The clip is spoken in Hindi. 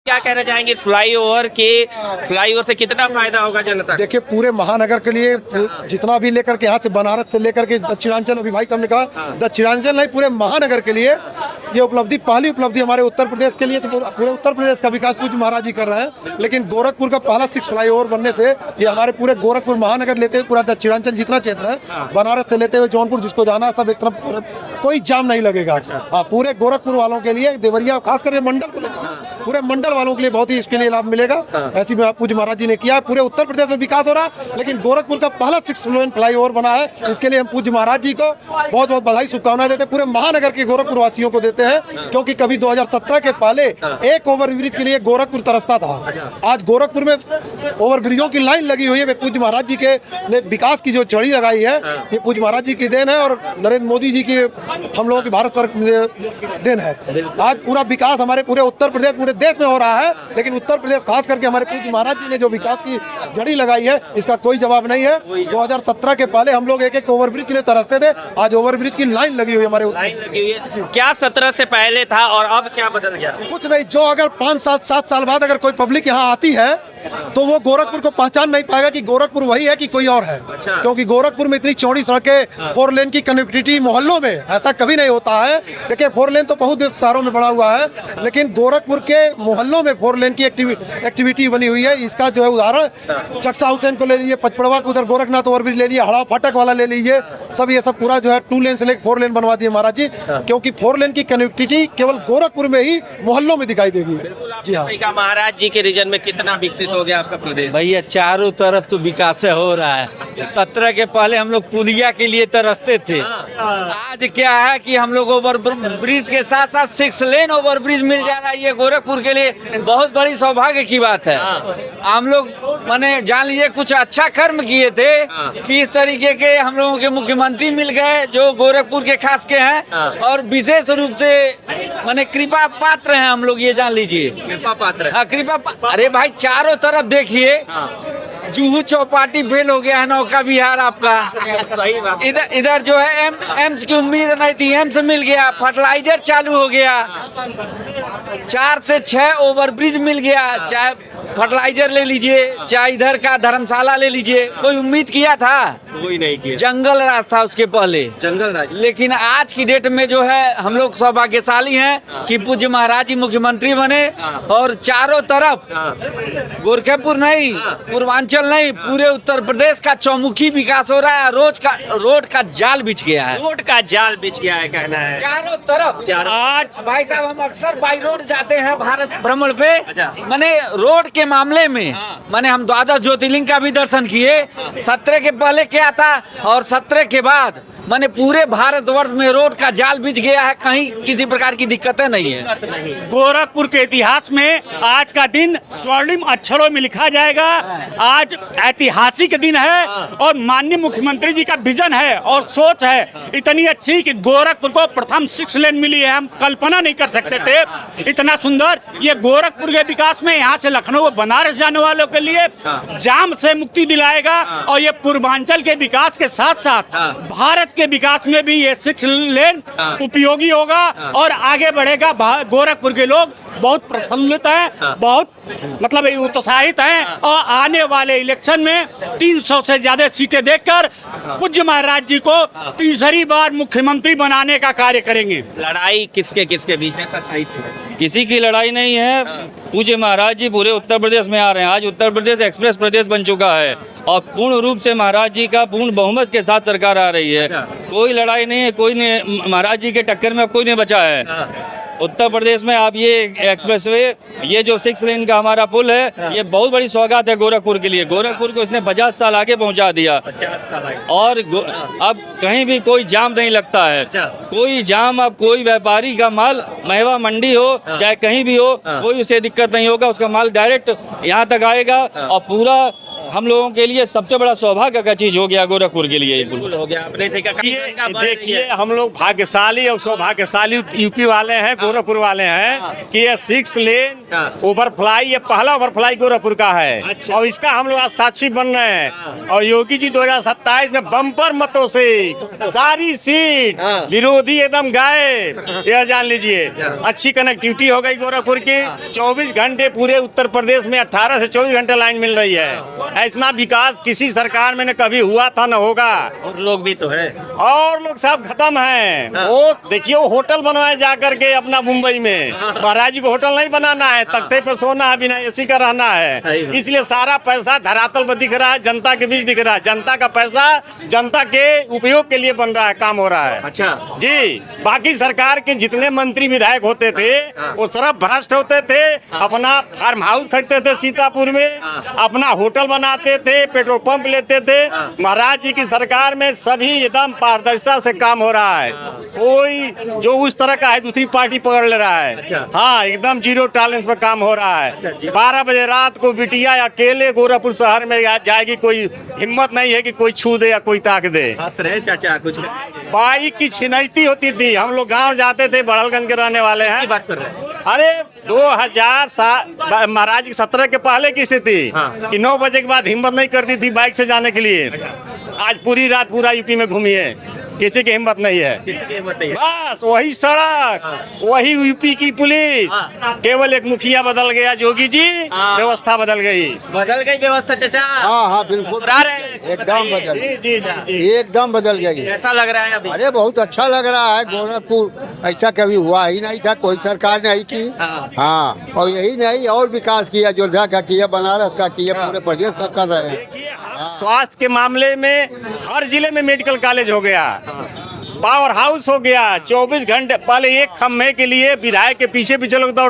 क्या कहना चाहेंगे इस फ्लाईओवर से कितना फायदा होगा जनता को? देखिए पूरे महानगर के लिए जितना भी लेकर के यहाँ से बनारस से लेकर के दक्षिणांचल, अभी भाई साहब ने कहा दक्षिणांचल नहीं, पूरे महानगर के लिए ये उपलब्धि, पहली उपलब्धि हमारे उत्तर प्रदेश के लिए। तो पूरे उत्तर प्रदेश का विकास पूज्य महाराज जी कर रहे हैं, लेकिन गोरखपुर का पहला 6 फ्लाईओवर बनने से ये हमारे पूरे गोरखपुर महानगर लेते हुए पूरा दक्षिणांचल जितना क्षेत्र है, बनारस से लेते हुए जौनपुर जिसको जाना है, सब एक तरफ कोई जाम नहीं लगेगा। हाँ, पूरे गोरखपुर वालों के लिए, देवरिया खास करके मंडल को पूरे मंडल वालों के लिए बहुत ही इसके लिए लाभ मिलेगा। ऐसी पूज्य महाराज जी ने किया। पूरे उत्तर प्रदेश में विकास हो रहा है, लेकिन गोरखपुर का पहला 6 लेन फ्लाईओवर बना है, इसके लिए हम पूज्य महाराज जी को बहुत बहुत बधाई शुभकामनाएं देते हैं, पूरे महानगर के गोरखपुर वासियों को देते हैं। क्योंकि कभी 2017 के पहले एक ओवरब्रिज के लिए गोरखपुर तरसता था। आज गोरखपुर में ओवरब्रिजों की लाइन लगी हुई है। पूज्य महाराज जी के ने विकास की जो छड़ी लगाई है, ये पूज्य महाराज जी की देन है और नरेंद्र मोदी जी की, हम लोगों की भारत सरकार देन है। आज पूरा विकास हमारे पूरे उत्तर प्रदेश, पूरे देश में हो रहा है, लेकिन उत्तर प्रदेश खास करके हमारे पूज्य महाराज जी ने जो विकास की जड़ी लगाई है, इसका कोई जवाब नहीं है। 2017 के पहले हम लोग एक ओवरब्रिज के लिए तरसते थे, आज ओवरब्रिज की लाइन लगी हुई हमारे उत्तर। क्या 17 से पहले था और अब क्या बदल गया? कुछ नहीं, जो अगर 5-7 साल बाद अगर कोई पब्लिक यहाँ आती है तो वो गोरखपुर को पहचान नहीं पाएगा कि गोरखपुर वही है कि कोई और है। अच्छा। क्योंकि गोरखपुर में इतनी चौड़ी सड़कें, 4 लेन की कनेक्टिविटी मोहल्लों में ऐसा कभी नहीं होता है। देखिए 4 लेन तो बहुत शहरों में बना हुआ है, लेकिन गोरखपुर के मोहल्लों में 4 लेन की एक्टिविटी बनी हुई है। इसका जो है उदाहरण चक्सा हुसैन को ले लीजिए, पचपड़वा को उधर गोरखनाथ ओवरब्रिज ले लीजिए, हड़ा फाटक वाला ले लीजिए, सब ये सब पूरा जो है 2 लेन से लेकर 4 लेन बनवा दिए महाराज जी। क्योंकि 4 लेन की कनेक्टिविटी केवल गोरखपुर में ही मोहल्लों में दिखाई देगी। जी हाँ, महाराज जी के रीजन में कितना विकसित हो गया आपका प्रदेश? भैया चारों तरफ तो विकास हो रहा है। 17 के पहले हम लोग पुलिया के लिए तरसते थे। आज क्या है कि हम लोग ओवर ब्रिज के साथ साथ 6 लेन ओवर ब्रिज मिल जा रहा है। ये गोरखपुर के लिए बहुत बड़ी सौभाग्य की बात है। हम लोग माने जान लीजिए कुछ अच्छा कर्म किए थे कि इस तरीके के हम लोगों के मुख्यमंत्री मिल गए जो गोरखपुर के खास के हैं और विशेष रूप से माने कृपा पात्र हैं हम लोग, ये जान लीजिए। कृपा पात्र? हाँ, अरे भाई चारों तरफ देखिए, जुहू चौपाटी फेल हो गया है, नौका विहार आपका। सही बात। इधर जो है एम्स की उम्मीद नहीं थी, एम्स मिल गया, फर्टिलाइजर चालू हो गया, 4 से 6 ओवरब्रिज मिल गया। चाहे फर्टिलाइजर ले लीजिए, चाहे इधर का धर्मशाला ले लीजिए, कोई उम्मीद किया था? कोई नहीं किया। जंगल राज था उसके पहले, जंगल राज। लेकिन आज की डेट में जो है हम लोग सौभाग्यशाली हैं कि पूज्य महाराज जी मुख्यमंत्री बने और चारों तरफ गोरखपुर नहीं, पूर्वांचल नहीं, पूरे उत्तर प्रदेश का चौमुखी विकास हो रहा है। रोड का जाल बिछ गया है। रोड का जाल बिछ गया है कहना है। चारों तरफ आज भाई साहब हम अक्सर बाई रोड जाते हैं भारत भ्रमण पे। मैंने रोड के मामले में मैंने हम 12 ज्योतिर्लिंग का भी दर्शन किए। 17 के पहले क्या था और 17 के बाद मैंने पूरे भारतवर्ष में रोड का जाल बिछ गया है, कहीं किसी प्रकार की दिक्कतें नहीं है। गोरखपुर के इतिहास में आज का दिन स्वर्णिम अक्षरों में लिखा जाएगा। आज ऐतिहासिक दिन है और माननीय मुख्यमंत्री जी का विजन है और सोच है इतनी अच्छी कि गोरखपुर को प्रथम 6 लेन मिली है। हम कल्पना नहीं कर सकते थे इतना सुंदर। ये गोरखपुर के विकास में यहाँ से लखनऊ बनारस जाने वालों के लिए जाम से मुक्ति दिलाएगा और ये पूर्वांचल के विकास के साथ साथ भारत के विकास में भी ये 6 लेन उपयोगी होगा और आगे बढ़ेगा। गोरखपुर के लोग बहुत प्रफुल्लित हैं, बहुत मतलब उत्साहित हैं और आने वाले इलेक्शन में 300 से ज्यादा सीटें देकर पूज्य महाराज जी को तीसरी बार मुख्यमंत्री बनाने का कार्य करेंगे। लड़ाई किसके किसके बीच है? 27 में किसी की लड़ाई नहीं है। पूज्य महाराज जी पूरे उत्तर प्रदेश में आ रहे हैं। आज उत्तर प्रदेश एक्सप्रेस प्रदेश बन चुका है और पूर्ण रूप से महाराज जी का पूर्ण बहुमत के साथ सरकार आ रही है। कोई लड़ाई नहीं है, कोई नहीं, महाराज जी के टक्कर में अब कोई नहीं बचा है। उत्तर प्रदेश में आप ये एक्सप्रेसवे, ये जो 6 लेन का हमारा पुल है, ये बहुत बड़ी सौगात है गोरखपुर के लिए। गोरखपुर को इसने 50 साल आगे पहुंचा दिया और अब कहीं भी कोई जाम नहीं लगता है। कोई जाम, अब कोई व्यापारी का माल महवा मंडी हो चाहे कहीं भी हो, कोई उसे दिक्कत नहीं होगा। उसका माल डायरेक्ट यहाँ तक आएगा और पूरा हम लोगों के लिए सबसे बड़ा सौभाग्य का चीज हो गया गोरखपुर के लिए ये पुल। हो गया अपने से ये देखिए हम लोग भाग्यशाली और सौभाग्यशाली यूपी वाले हैं, गोरखपुर वाले हैं कि ये 6 लेन ओवरफ्लाई, ये पहला ओवरफ्लाई गोरखपुर का है। अच्छा। और इसका हम लोग आज साक्षी बन रहे हैं। और योगी जी 2027 में बम्पर मतों से सारी सीट विरोधी एकदम गायब, यह जान लीजिए। अच्छी कनेक्टिविटी हो गई गोरखपुर की। 24 घंटे पूरे उत्तर प्रदेश में 18 से 24 घंटे लाइन मिल रही है। इतना विकास किसी सरकार में न कभी हुआ था न होगा। और लोग भी तो है, और लोग सब खत्म हैं। वो देखिए वो होटल बनवाए जा करके अपना मुंबई में। महाराज जी को होटल नहीं बनाना है, तख्ते पे सोना है, बिना एसी का रहना है। इसलिए सारा पैसा धरातल पर दिख रहा है, जनता के बीच दिख रहा है। जनता का पैसा जनता के उपयोग के लिए बन रहा है, काम हो रहा है। अच्छा जी, बाकी सरकार के जितने मंत्री विधायक होते थे वो सब भ्रष्ट होते थे। अपना फार्म हाउस खरीदते थे सीतापुर में, अपना होटल बनाते थे, पेट्रोल पंप लेते थे। महाराज जी की सरकार में सभी एकदम पारदर्शिता से काम हो रहा है। कोई जो उस तरह का है दूसरी पार्टी पकड़ ले रहा है। हाँ, एकदम जीरो टॉलरेंस पर काम हो रहा है। 12 बजे रात को बिटिया अकेले गोरखपुर शहर में जाएगी, कोई हिम्मत नहीं है कि कोई छू दे या कोई ताक दे। हंस रहे चाचा कुछ बाइक की छिनैती होती थी। हम लोग गांव जाते थे, बड़लगंज के रहने वाले हैं। बात कर रहे हैं। अरे 2007 महाराज की 17 के पहले की स्थिति कि 9 बजे के बाद हिम्मत नहीं करती थी बाइक से जाने के लिए। आज पूरी रात पूरा यूपी में घूमी है, किसी की हिम्मत नहीं है। किसी की हिम्मत नहीं है। बस वही सड़क, वही यूपी की पुलिस, केवल एक मुखिया बदल गया, जोगी जी, व्यवस्था बदल गई। बदल गई व्यवस्था चाचा। हाँ हाँ बिल्कुल, मुस्कुरा रहे हैं। एकदम बदल, जी जी जी। एकदम बदल गई। कैसा लग रहा है अभी? अरे बहुत अच्छा लग रहा है। गोरखपुर ऐसा कभी हुआ ही नहीं था, कोई सरकार नहीं की। हाँ, और यही नहीं और विकास किया, अयोध्या का किया, बनारस का किया, पूरे प्रदेश का कर रहे हैं। स्वास्थ्य के मामले में हर जिले में मेडिकल कॉलेज हो गया, पावर हाउस हो गया। 24 घंटे पहले एक खम्भे के लिए विधायक के पीछे पीछे लोग दौड़